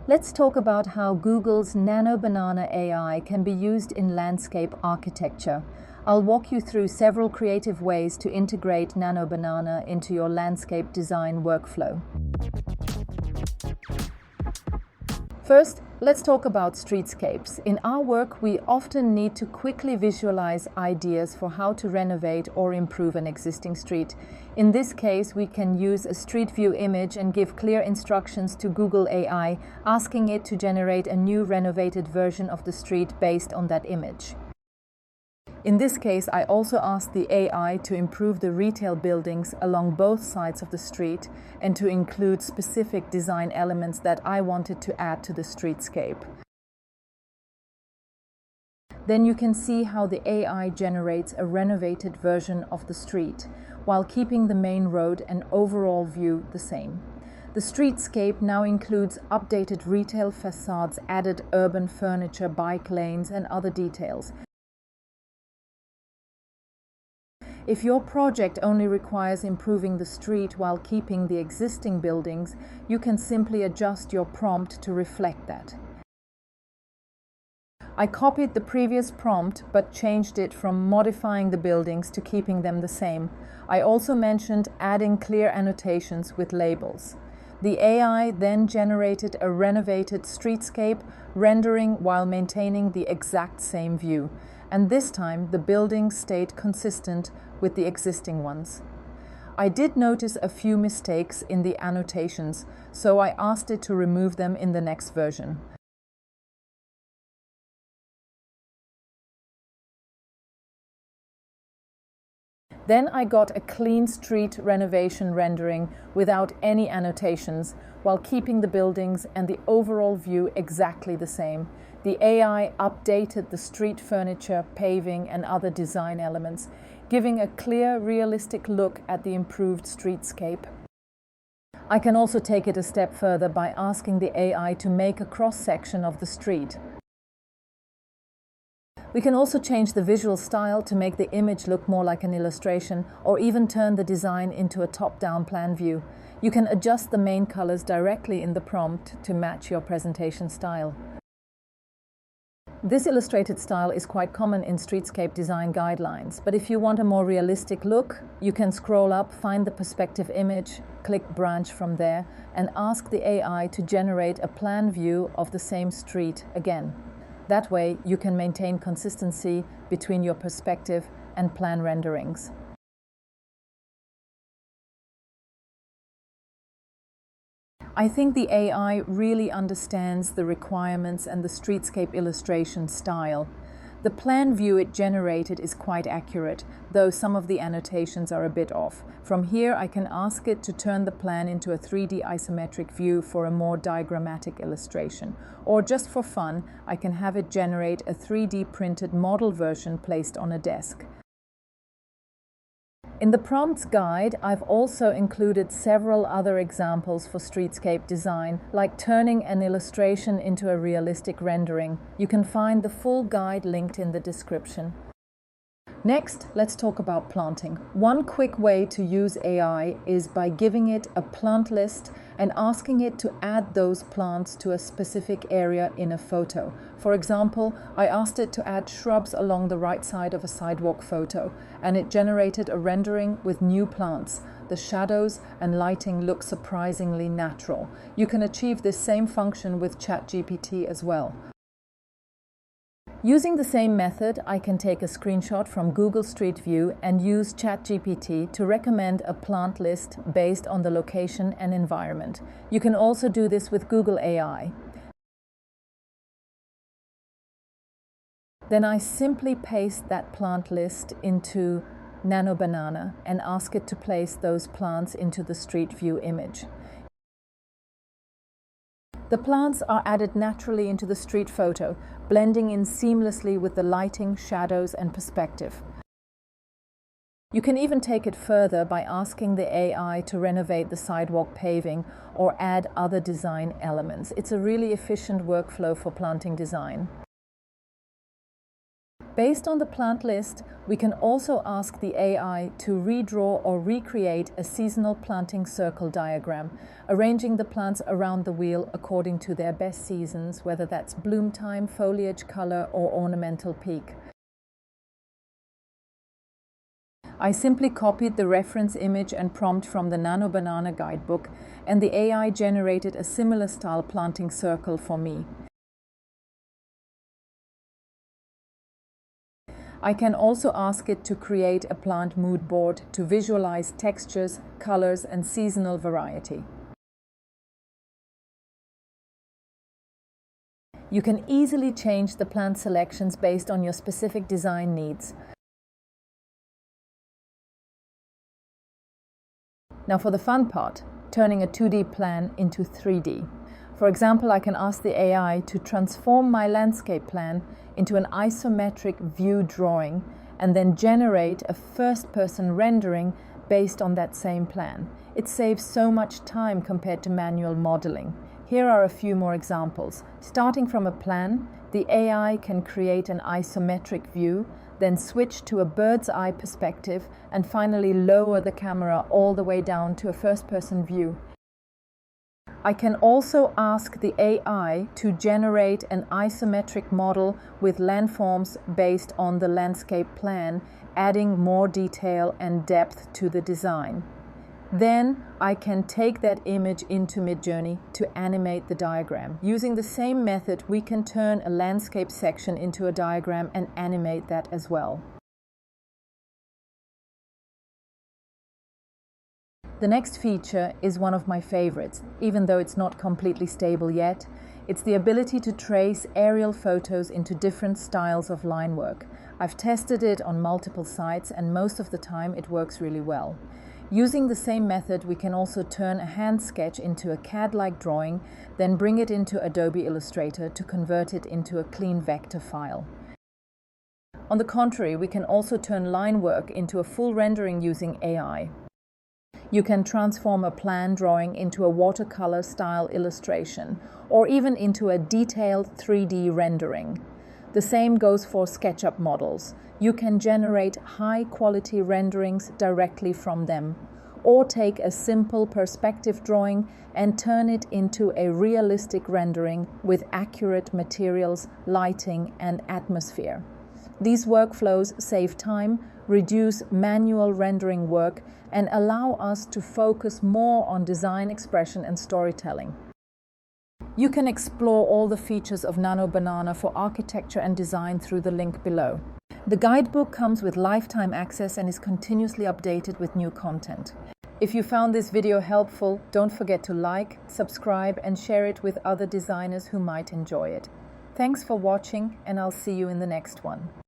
Let's talk about how Google's Nano Banana AI can be used in landscape architecture. I'll walk you through several creative ways to integrate Nano Banana into your landscape design workflow. First, let's talk about streetscapes. In our work, we often need to quickly visualize ideas for how to renovate or improve an existing street. In this case, we can use a street view image and give clear instructions to Google AI, asking it to generate a new renovated version of the street based on that image. In this case, I also asked the AI to improve the retail buildings along both sides of the street and to include specific design elements that I wanted to add to the streetscape. Then you can see how the AI generates a renovated version of the street, while keeping the main road and overall view the same. The streetscape now includes updated retail facades, added urban furniture, bike lanes, and other details. If your project only requires improving the street while keeping the existing buildings, you can simply adjust your prompt to reflect that. I copied the previous prompt but changed it from modifying the buildings to keeping them the same. I also mentioned adding clear annotations with labels. The AI then generated a renovated streetscape rendering while maintaining the exact same view. And this time the buildings stayed consistent with the existing ones. I did notice a few mistakes in the annotations, so I asked it to remove them in the next version. Then I got a clean street renovation rendering without any annotations, while keeping the buildings and the overall view exactly the same. The AI updated the street furniture, paving, and other design elements, giving a clear, realistic look at the improved streetscape. I can also take it a step further by asking the AI to make a cross-section of the street. We can also change the visual style to make the image look more like an illustration, or even turn the design into a top-down plan view. You can adjust the main colors directly in the prompt to match your presentation style. This illustrated style is quite common in streetscape design guidelines, but if you want a more realistic look, you can scroll up, find the perspective image, click branch from there, and ask the AI to generate a plan view of the same street again. That way, you can maintain consistency between your perspective and plan renderings. I think the AI really understands the requirements and the streetscape illustration style. The plan view it generated is quite accurate, though some of the annotations are a bit off. From here, I can ask it to turn the plan into a 3D isometric view for a more diagrammatic illustration. Or just for fun, I can have it generate a 3D printed model version placed on a desk. In the prompts guide, I've also included several other examples for streetscape design, like turning an illustration into a realistic rendering. You can find the full guide linked in the description. Next, let's talk about planting. One quick way to use AI is by giving it a plant list and asking it to add those plants to a specific area in a photo. For example, I asked it to add shrubs along the right side of a sidewalk photo, and it generated a rendering with new plants. The shadows and lighting look surprisingly natural. You can achieve this same function with ChatGPT as well. Using the same method, I can take a screenshot from Google Street View and use ChatGPT to recommend a plant list based on the location and environment. You can also do this with Google AI. Then I simply paste that plant list into Nano Banana and ask it to place those plants into the Street View image. The plants are added naturally into the street photo, blending in seamlessly with the lighting, shadows, and perspective. You can even take it further by asking the AI to renovate the sidewalk paving or add other design elements. It's a really efficient workflow for planting design. Based on the plant list, we can also ask the AI to redraw or recreate a seasonal planting circle diagram, arranging the plants around the wheel according to their best seasons, whether that's bloom time, foliage color, or ornamental peak. I simply copied the reference image and prompt from the Nano Banana Guidebook, and the AI generated a similar style planting circle for me. I can also ask it to create a plant mood board to visualize textures, colors, and seasonal variety. You can easily change the plant selections based on your specific design needs. Now for the fun part, turning a 2D plan into 3D. For example, I can ask the AI to transform my landscape plan into an isometric view drawing and then generate a first-person rendering based on that same plan. It saves so much time compared to manual modeling. Here are a few more examples. Starting from a plan, the AI can create an isometric view, then switch to a bird's eye perspective, and finally lower the camera all the way down to a first-person view. I can also ask the AI to generate an isometric model with landforms based on the landscape plan, adding more detail and depth to the design. Then I can take that image into Midjourney to animate the diagram. Using the same method, we can turn a landscape section into a diagram and animate that as well. The next feature is one of my favorites, even though it's not completely stable yet. It's the ability to trace aerial photos into different styles of line work. I've tested it on multiple sites, and most of the time it works really well. Using the same method, we can also turn a hand sketch into a CAD-like drawing, then bring it into Adobe Illustrator to convert it into a clean vector file. On the contrary, we can also turn line work into a full rendering using AI. You can transform a plan drawing into a watercolor style illustration, or even into a detailed 3D rendering. The same goes for SketchUp models. You can generate high-quality renderings directly from them, or take a simple perspective drawing and turn it into a realistic rendering with accurate materials, lighting, and atmosphere. These workflows save time, reduce manual rendering work, and allow us to focus more on design expression and storytelling. You can explore all the features of Nano Banana for architecture and design through the link below. The guidebook comes with lifetime access and is continuously updated with new content. If you found this video helpful, don't forget to like, subscribe, and share it with other designers who might enjoy it. Thanks for watching, and I'll see you in the next one.